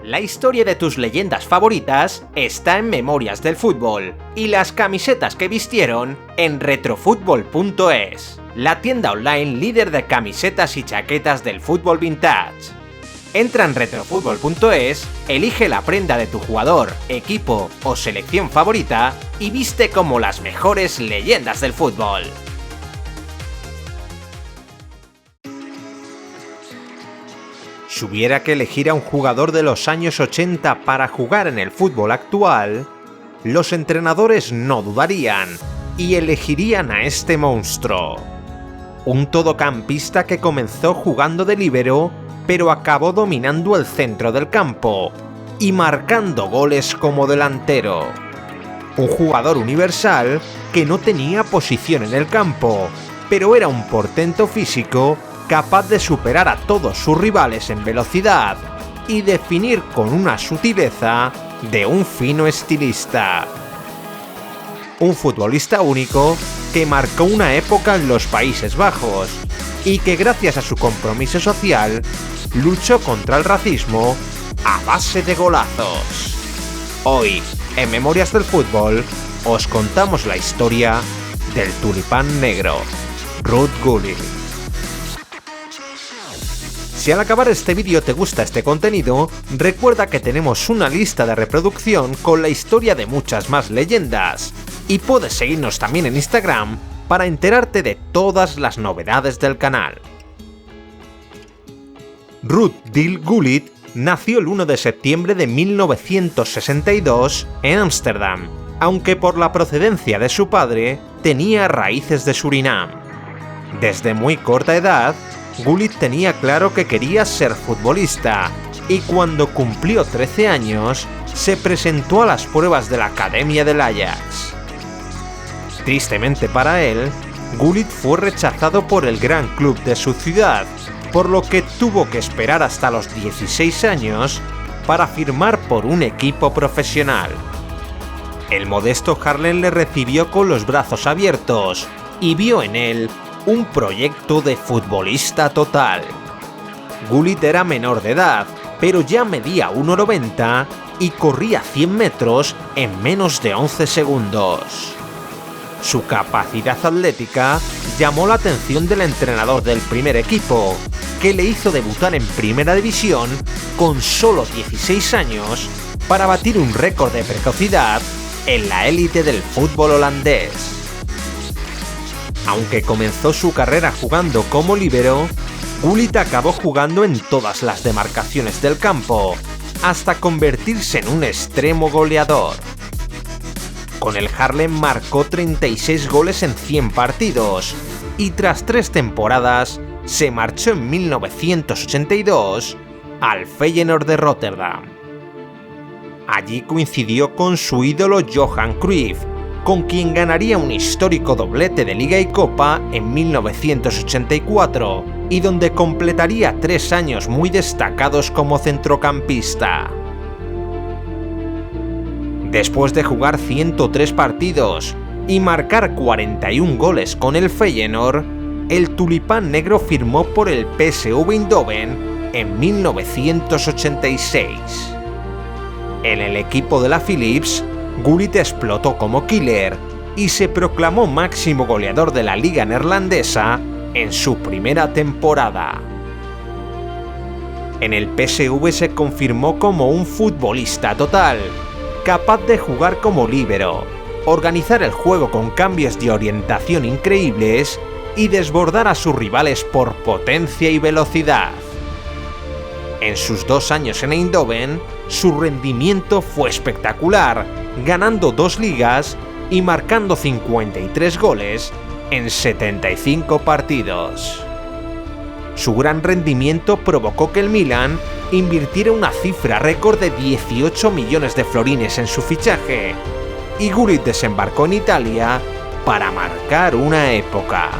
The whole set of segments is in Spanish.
La historia de tus leyendas favoritas está en Memorias del Fútbol y las camisetas que vistieron en retrofutbol.es, la tienda online líder de camisetas y chaquetas del fútbol vintage. Entra en retrofutbol.es, elige la prenda de tu jugador, equipo o selección favorita y viste como las mejores leyendas del fútbol. Si hubiera que elegir a un jugador de los años 80 para jugar en el fútbol actual, los entrenadores no dudarían y elegirían a este monstruo. Un todocampista que comenzó jugando de líbero, pero acabó dominando el centro del campo y marcando goles como delantero. Un jugador universal que no tenía posición en el campo, pero era un portento físico capaz de superar a todos sus rivales en velocidad y definir con una sutileza de un fino estilista. Un futbolista único que marcó una época en los Países Bajos y que gracias a su compromiso social luchó contra el racismo a base de golazos. Hoy, en Memorias del Fútbol, os contamos la historia del tulipán negro, Ruud Gullit. Si al acabar este vídeo te gusta este contenido, recuerda que tenemos una lista de reproducción con la historia de muchas más leyendas, y puedes seguirnos también en Instagram para enterarte de todas las novedades del canal. Ruud Gullit nació el 1 de septiembre de 1962 en Ámsterdam, aunque por la procedencia de su padre tenía raíces de Surinam. Desde muy corta edad, Gullit tenía claro que quería ser futbolista y cuando cumplió 13 años se presentó a las pruebas de la Academia del Ajax. Tristemente para él, Gullit fue rechazado por el gran club de su ciudad, por lo que tuvo que esperar hasta los 16 años para firmar por un equipo profesional. El modesto Haarlem le recibió con los brazos abiertos y vio en él un proyecto de futbolista total. Gullit era menor de edad, pero ya medía 1,90 y corría 100 metros en menos de 11 segundos. Su capacidad atlética llamó la atención del entrenador del primer equipo, que le hizo debutar en Primera División con solo 16 años para batir un récord de precocidad en la élite del fútbol holandés. Aunque comenzó su carrera jugando como líbero, Gullit acabó jugando en todas las demarcaciones del campo, hasta convertirse en un extremo goleador. Con el Haarlem marcó 36 goles en 100 partidos, y tras 3 temporadas se marchó en 1982 al Feyenoord de Rotterdam. Allí coincidió con su ídolo Johan Cruyff, con quien ganaría un histórico doblete de Liga y Copa en 1984, y donde completaría 3 años muy destacados como centrocampista. Después de jugar 103 partidos y marcar 41 goles con el Feyenoord, el tulipán negro firmó por el PSV Eindhoven en 1986. En el equipo de la Philips, Gullit explotó como killer y se proclamó máximo goleador de la liga neerlandesa en su primera temporada. En el PSV se confirmó como un futbolista total, capaz de jugar como líbero, organizar el juego con cambios de orientación increíbles y desbordar a sus rivales por potencia y velocidad. En sus 2 años en Eindhoven, su rendimiento fue espectacular, ganando 2 ligas y marcando 53 goles en 75 partidos. Su gran rendimiento provocó que el Milan invirtiera una cifra récord de 18 millones de florines en su fichaje, y Gullit desembarcó en Italia para marcar una época.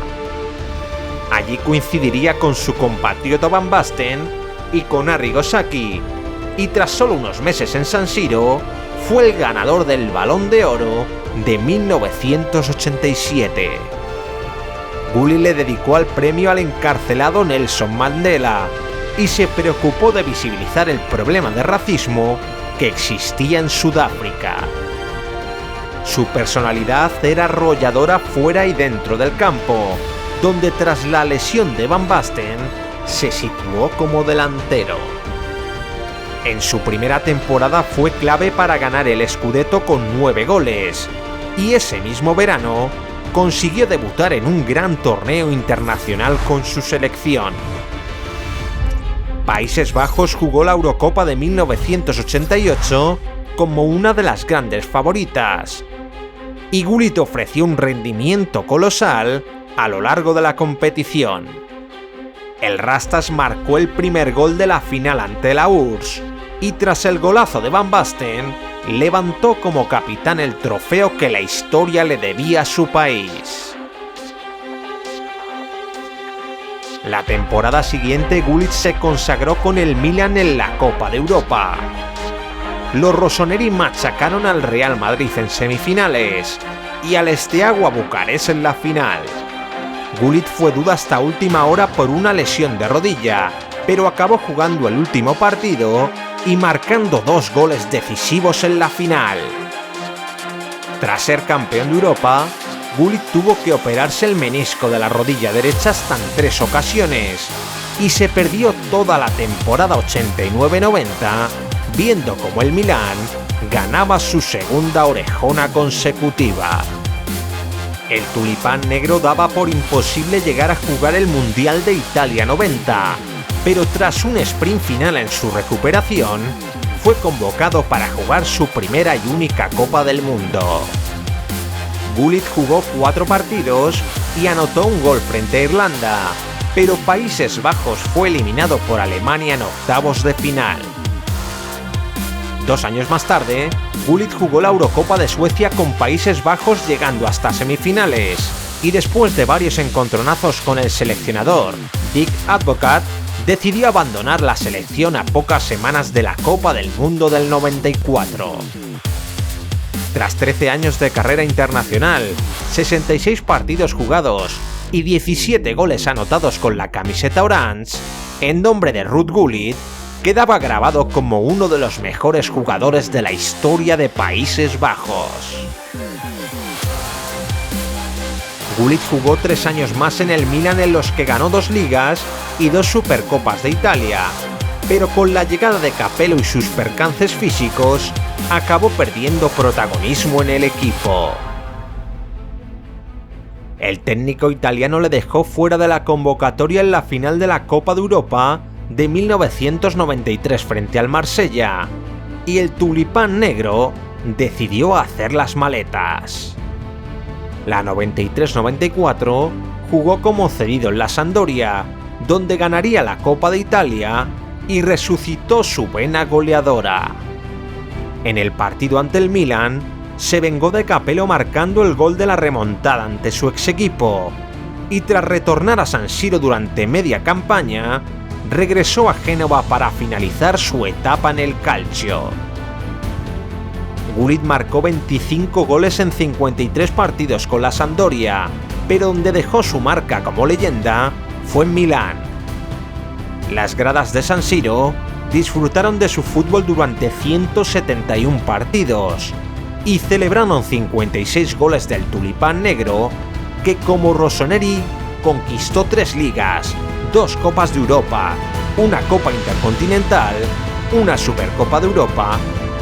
Allí coincidiría con su compatriota Van Basten y con Arrigo Sacchi, y tras solo unos meses en San Siro, fue el ganador del Balón de Oro de 1987. Gullit le dedicó el premio al encarcelado Nelson Mandela, y se preocupó de visibilizar el problema de racismo que existía en Sudáfrica. Su personalidad era arrolladora fuera y dentro del campo, donde tras la lesión de Van Basten se situó como delantero. En su primera temporada fue clave para ganar el Scudetto con 9 goles, y ese mismo verano consiguió debutar en un gran torneo internacional con su selección. Países Bajos jugó la Eurocopa de 1988 como una de las grandes favoritas, y Gullit ofreció un rendimiento colosal a lo largo de la competición. El Rastas marcó el primer gol de la final ante la URSS, y tras el golazo de Van Basten, levantó como capitán el trofeo que la historia le debía a su país. La temporada siguiente Gullit se consagró con el Milan en la Copa de Europa. Los rossoneri machacaron al Real Madrid en semifinales y al Steaua Bucarest en la final. Gullit fue duda hasta última hora por una lesión de rodilla, pero acabó jugando el último partido y marcando 2 goles decisivos en la final. Tras ser campeón de Europa, Gullit tuvo que operarse el menisco de la rodilla derecha hasta en 3 ocasiones y se perdió toda la temporada 89-90 viendo como el Milán ganaba su segunda orejona consecutiva. El tulipán negro daba por imposible llegar a jugar el Mundial de Italia 90, pero tras un sprint final en su recuperación, fue convocado para jugar su primera y única Copa del Mundo. Gullit jugó 4 partidos y anotó un gol frente a Irlanda, pero Países Bajos fue eliminado por Alemania en octavos de final. 2 años más tarde, Gullit jugó la Eurocopa de Suecia con Países Bajos llegando hasta semifinales, y después de varios encontronazos con el seleccionador, Dick Advocaat, decidió abandonar la selección a pocas semanas de la Copa del Mundo del 94. Tras 13 años de carrera internacional, 66 partidos jugados y 17 goles anotados con la camiseta orange, en nombre de Ruud Gullit, quedaba grabado como uno de los mejores jugadores de la historia de Países Bajos. Gullit jugó 3 años más en el Milan, en los que ganó 2 ligas y 2 Supercopas de Italia, pero con la llegada de Capello y sus percances físicos, acabó perdiendo protagonismo en el equipo. El técnico italiano le dejó fuera de la convocatoria en la final de la Copa de Europa de 1993 frente al Marsella, y el tulipán negro decidió hacer las maletas. La 93-94 jugó como cedido en la Sampdoria, donde ganaría la Copa de Italia y resucitó su vena goleadora. En el partido ante el Milan, se vengó de Capello marcando el gol de la remontada ante su ex equipo, y tras retornar a San Siro durante media campaña, regresó a Génova para finalizar su etapa en el calcio. Gullit marcó 25 goles en 53 partidos con la Sampdoria, pero donde dejó su marca como leyenda fue en Milán. Las gradas de San Siro disfrutaron de su fútbol durante 171 partidos y celebraron 56 goles del tulipán negro, que como rossoneri conquistó 3 ligas, 2 Copas de Europa, una Copa Intercontinental, una Supercopa de Europa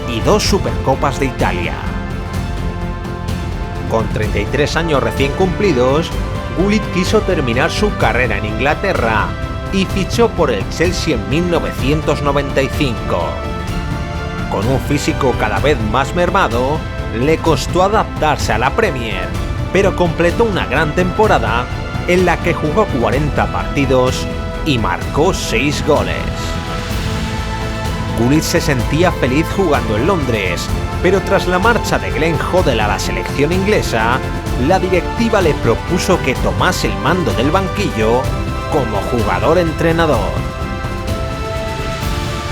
y 2 Supercopas de Italia. Con 33 años recién cumplidos, Gullit quiso terminar su carrera en Inglaterra y fichó por el Chelsea en 1995. Con un físico cada vez más mermado, le costó adaptarse a la Premier, pero completó una gran temporada en la que jugó 40 partidos y marcó 6 goles. Gullit se sentía feliz jugando en Londres, pero tras la marcha de Glenn Hoddle a la selección inglesa, la directiva le propuso que tomase el mando del banquillo como jugador-entrenador.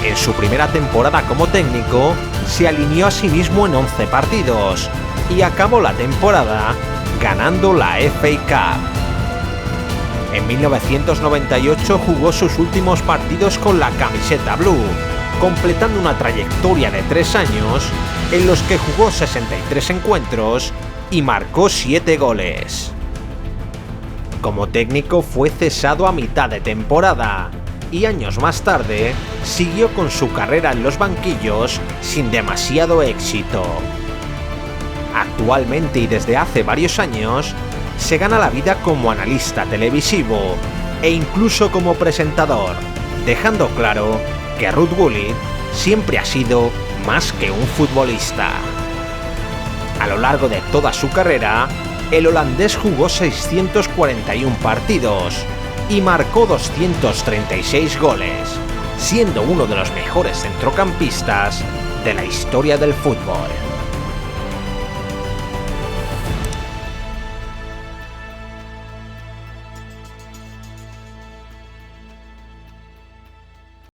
En su primera temporada como técnico, se alineó a sí mismo en 11 partidos y acabó la temporada ganando la FA Cup. En 1998 jugó sus últimos partidos con la camiseta blue, completando una trayectoria de 3 años en los que jugó 63 encuentros y marcó 7 goles. Como técnico fue cesado a mitad de temporada y años más tarde siguió con su carrera en los banquillos sin demasiado éxito. Actualmente y desde hace varios años se gana la vida como analista televisivo e incluso como presentador, dejando claro que Ruud Gullit siempre ha sido más que un futbolista. A lo largo de toda su carrera, el holandés jugó 641 partidos y marcó 236 goles, siendo uno de los mejores centrocampistas de la historia del fútbol.